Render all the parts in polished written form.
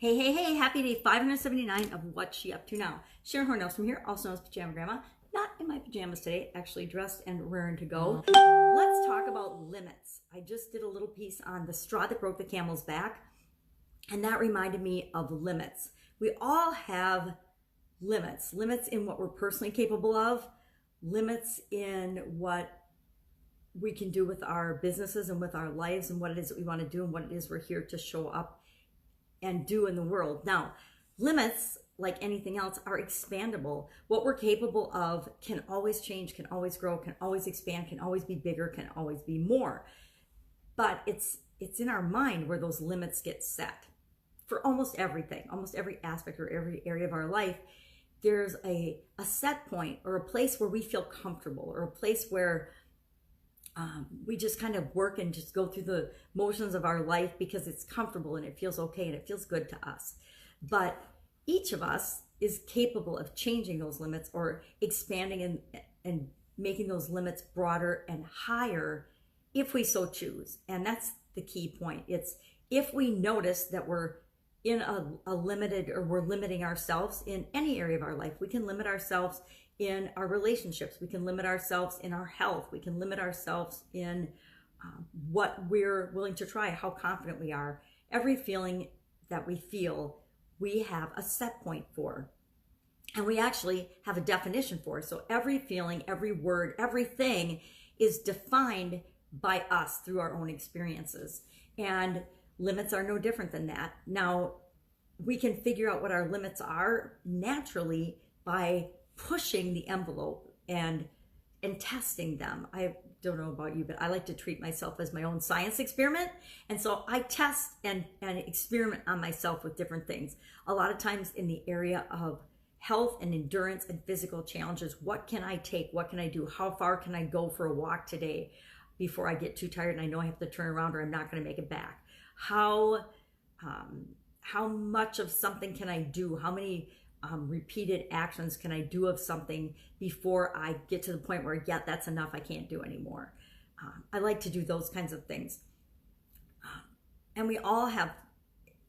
Hey, hey, hey, happy day 579 of What's She Up To Now. Sharon Horne-Ellstrom here, also known as Pajama Grandma. Not in my pajamas today, actually dressed and raring to go. Let's talk about limits. I just did a little piece on the straw that broke the camel's back, and that reminded me of limits. We all have limits. Limits in what we're personally capable of, limits in what we can do with our businesses and with our lives and what it is that we want to do and what it is we're here to show up and do in the world. Now, limits, like anything else, are expandable. What we're capable of can always change, can always grow, can always expand, can always be bigger, can always be more. But it's in our mind where those limits get set. For almost everything, almost every aspect or every area of our life, there's a set point or a place where we feel comfortable, or a place where we just kind of work and just go through the motions of our life because it's comfortable and it feels okay and it feels good to us. But each of us is capable of changing those limits or expanding and making those limits broader and higher if we so choose. And that's the key point. It's if we notice that we're in a limited, or we're limiting ourselves in any area of our life. We can limit ourselves in our relationships. We can limit ourselves in our health. We can limit ourselves in what we're willing to try, how confident we are. Every feeling that we feel, we have a set point for. And we actually have a definition for. So every feeling, every word, everything is defined by us through our own experiences. And limits are no different than that. Now, we can figure out what our limits are naturally by pushing the envelope and testing them. I don't know about you, but I like to treat myself as my own science experiment. And so I test and experiment on myself with different things. A lot of times in the area of health and endurance and physical challenges. What can I take? What can I do? How far can I go for a walk today before I get too tired and I know I have to turn around or I'm not going to make it back? How much of something can I do? How many repeated actions can I do of something before I get to the point where, yeah, that's enough, I can't do anymore? I like to do those kinds of things. And we all have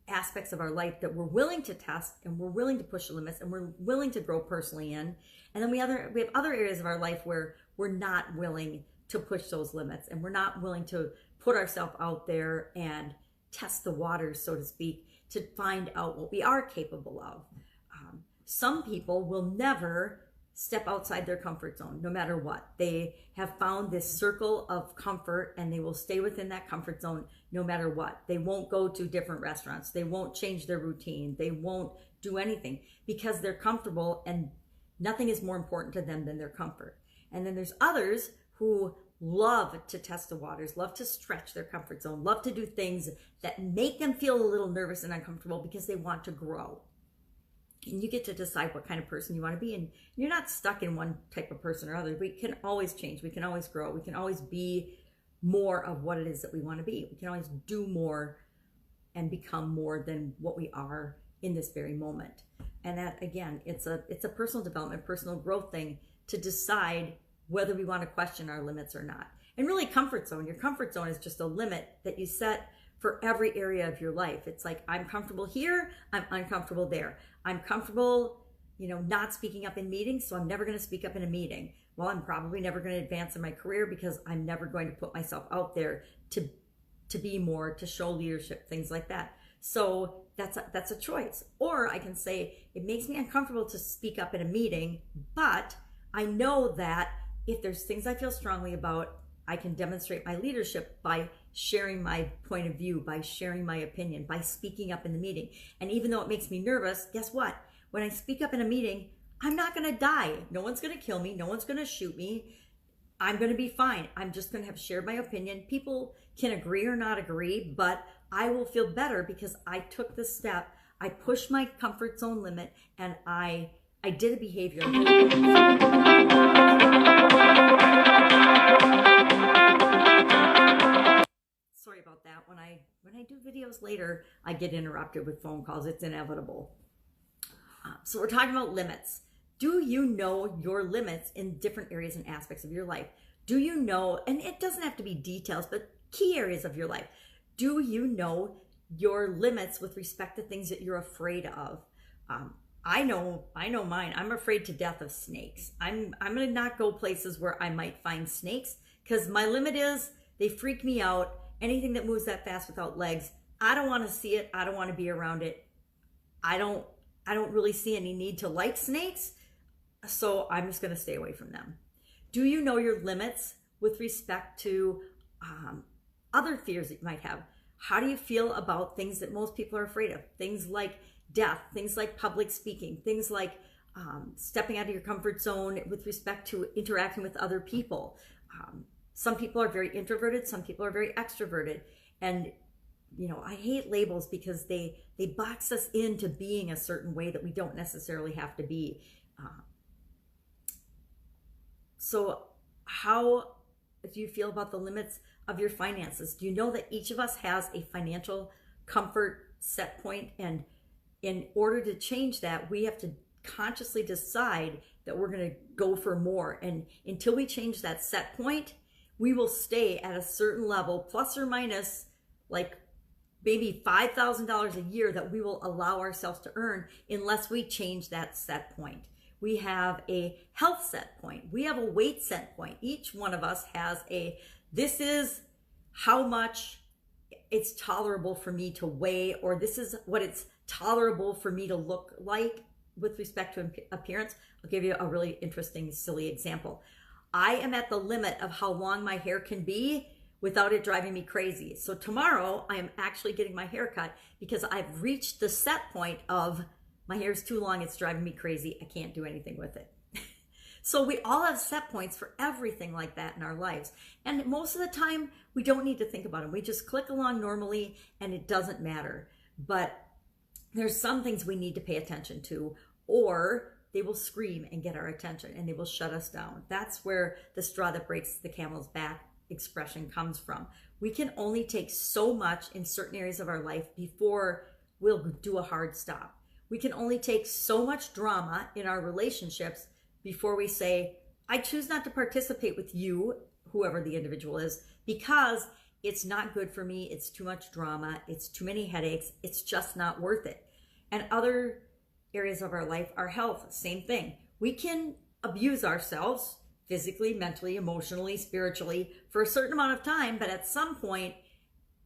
aspects of our life that we're willing to test, and we're willing to push the limits, and we're willing to grow personally in. And then we have other areas of our life where we're not willing to push those limits, and we're not willing to put ourselves out there and test the waters, so to speak, to find out what we are capable of. Some people will never step outside their comfort zone, no matter what. They have found this circle of comfort and they will stay within that comfort zone no matter what. They won't go to different restaurants. They won't change their routine. They won't do anything because they're comfortable, and nothing is more important to them than their comfort. And then there's others who love to test the waters, love to stretch their comfort zone, love to do things that make them feel a little nervous and uncomfortable because they want to grow. And you get to decide what kind of person you want to be. And you're not stuck in one type of person or other. We can always change. We can always grow. We can always be more of what it is that we want to be. We can always do more and become more than what we are in this very moment. And that, again, it's a personal development, personal growth thing to decide whether we want to question our limits or not. And really, comfort zone. Your comfort zone is just a limit that you set for every area of your life. It's like, I'm comfortable here, I'm uncomfortable there. I'm comfortable, not speaking up in meetings, so I'm never going to speak up in a meeting. Well, I'm probably never going to advance in my career because I'm never going to put myself out there to be more, to show leadership, things like that. So that's a choice. Or I can say, it makes me uncomfortable to speak up in a meeting, but I know that if there's things I feel strongly about, I can demonstrate my leadership by sharing my point of view, by sharing my opinion, by speaking up in the meeting. And even though it makes me nervous, guess what? When I speak up in a meeting, I'm not going to die. No one's going to kill me. No one's going to shoot me. I'm going to be fine. I'm just going to have shared my opinion. People can agree or not agree, but I will feel better because I took the step. I pushed my comfort zone limit, and I did a behavior. Sorry about that. When I do videos later, I get interrupted with phone calls. It's inevitable. So we're talking about limits. Do you know your limits in different areas and aspects of your life? Do you know, and it doesn't have to be details, but key areas of your life. Do you know your limits with respect to things that you're afraid of. I know mine. I'm afraid to death of snakes. I'm gonna not go places where I might find snakes, because my limit is they freak me out. Anything that moves that fast without legs, I don't want to see it. I don't want to be around it. I don't really see any need to like snakes, so I'm just gonna stay away from them. Do you know your limits with respect to other fears that you might have? How do you feel about things that most people are afraid of? Things like death, things like public speaking, things like stepping out of your comfort zone with respect to interacting with other people. Some people are very introverted, some people are very extroverted. And, you know, I hate labels because they box us into being a certain way that we don't necessarily have to be. So how do you feel about the limits of your finances? Do you know that each of us has a financial comfort set point, and in order to change that, we have to consciously decide that we're going to go for more. And until we change that set point, we will stay at a certain level, plus or minus like maybe $5,000 a year that we will allow ourselves to earn unless we change that set point. We have a health set point. We have a weight set point. Each one of us has this is how much it's tolerable for me to weigh, or this is what it's tolerable for me to look like with respect to appearance. I'll give you a really interesting, silly example. I am at the limit of how long my hair can be without it driving me crazy. So tomorrow I am actually getting my hair cut because I've reached the set point of my hair is too long, it's driving me crazy, I can't do anything with it. So we all have set points for everything like that in our lives. And most of the time, we don't need to think about them. We just click along normally and it doesn't matter. But there's some things we need to pay attention to, or they will scream and get our attention and they will shut us down. That's where the straw that breaks the camel's back expression comes from. We can only take so much in certain areas of our life before we'll do a hard stop. We can only take so much drama in our relationships before we say, I choose not to participate with you, whoever the individual is, because it's not good for me, it's too much drama, it's too many headaches, it's just not worth it. And other areas of our life, our health, same thing. We can abuse ourselves physically, mentally, emotionally, spiritually for a certain amount of time, but at some point,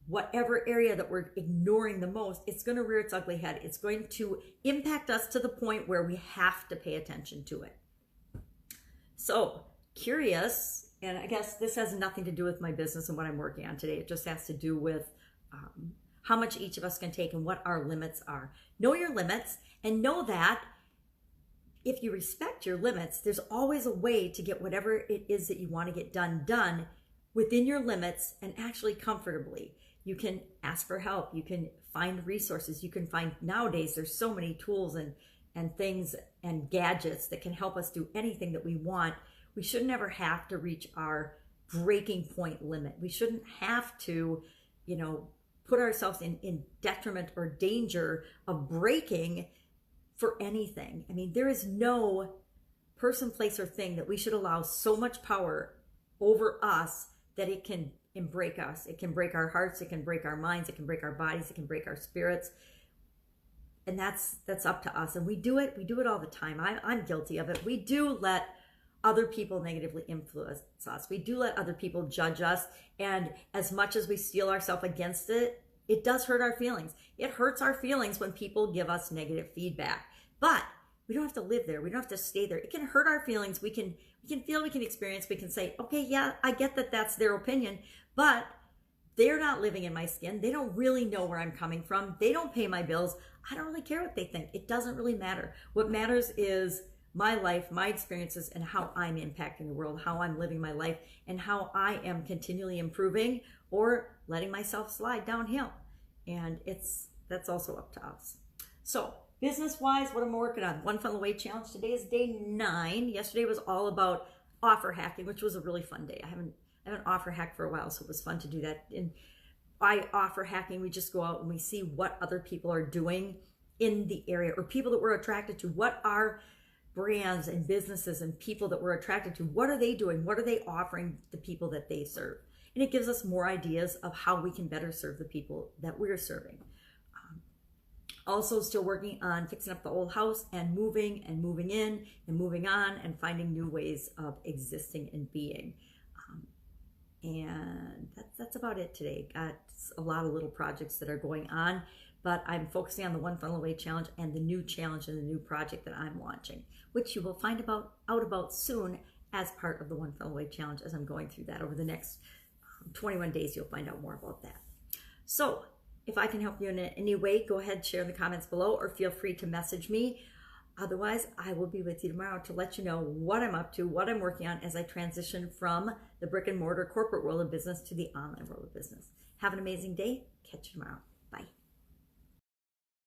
whatever area that we're ignoring the most, it's going to rear its ugly head. It's going to impact us to the point where we have to pay attention to it. So, curious, and I guess this has nothing to do with my business and what I'm working on today. It just has to do with how much each of us can take and what our limits are. Know your limits and know that if you respect your limits, there's always a way to get whatever it is that you want to get done within your limits and actually comfortably. You can ask for help. You can find resources. You can find, nowadays, there's so many tools and things and gadgets that can help us do anything that we want. We should never have to reach our breaking point limit. We shouldn't have to, put ourselves in detriment or danger of breaking for anything. I mean, there is no person, place, or thing that we should allow so much power over us that it can break us. It can break our hearts, it can break our minds, it can break our bodies, it can break our spirits. And that's up to us. And we do it all the time. I'm guilty of it. We do let other people negatively influence us. We do let other people judge us. And as much as we steel ourselves against it, it does hurt our feelings. It hurts our feelings when people give us negative feedback. But we don't have to live there. We don't have to stay there. It can hurt our feelings. We can feel, we can experience, we can say, okay, yeah, I get that that's their opinion, but they're not living in my skin. They don't really know where I'm coming from. They don't pay my bills. I don't really care what they think. It doesn't really matter. What matters is my life, my experiences, and how I'm impacting the world, how I'm living my life, and how I am continually improving or letting myself slide downhill. And that's also up to us. So business-wise, what am I working on? One Funnel Away Challenge. Today is day 9. Yesterday was all about offer hacking, which was a really fun day. I haven't offer hacked for a while, so it was fun to do that. And by offer hacking, we just go out and we see what other people are doing in the area, or people that we're attracted to. What are brands and businesses and people that we're attracted to? What are they doing? What are they offering the people that they serve? And it gives us more ideas of how we can better serve the people that we're serving. Also still working on fixing up the old house and moving in and moving on and finding new ways of existing and being. And that's about it today. Got a lot of little projects that are going on, but I'm focusing on the One Funnel Away Challenge and the new challenge and the new project that I'm launching, which you will find out about soon as part of the One Funnel Away Challenge. As I'm going through that over the next 21 days, you'll find out more about that. So if I can help you in any way, go ahead, share in the comments below, or feel free to message me. Otherwise, I will be with you tomorrow to let you know what I'm up to, what I'm working on as I transition from the brick and mortar corporate world of business to the online world of business. Have an amazing day. Catch you tomorrow. Bye.